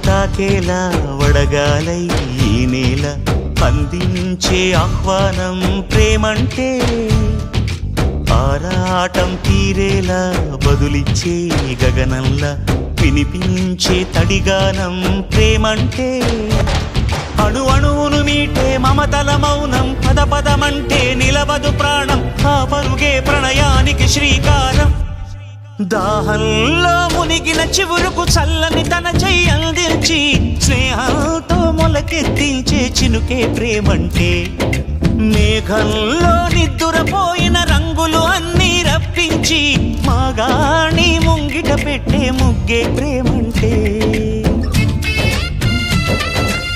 తాకేలా వడగాలై ఈ నేల అందించే ఆహ్వానం ప్రేమంటే ఆరాటం తీరేలా బదులిచ్చే గగనంలా వినిపించే తడిగానం ప్రేమంటే అణు అణువును మీటే మమతల మౌనం పద పదమంటే నిలవదు ప్రాణం ఆ పరుగే ప్రణయానికి శ్రీకారం దాహంలో మునిగిన చివురుకు చల్లని తన చెయ్యి అందించి స్నేహంతో మొలకెత్తించే చినుకే ప్రేమంటే మేఘంలో నిద్దురపోయిన రంగులు అన్నీ రప్పించి మాగాణి ముంగిట పెట్టే ముగ్గే ప్రేమంటే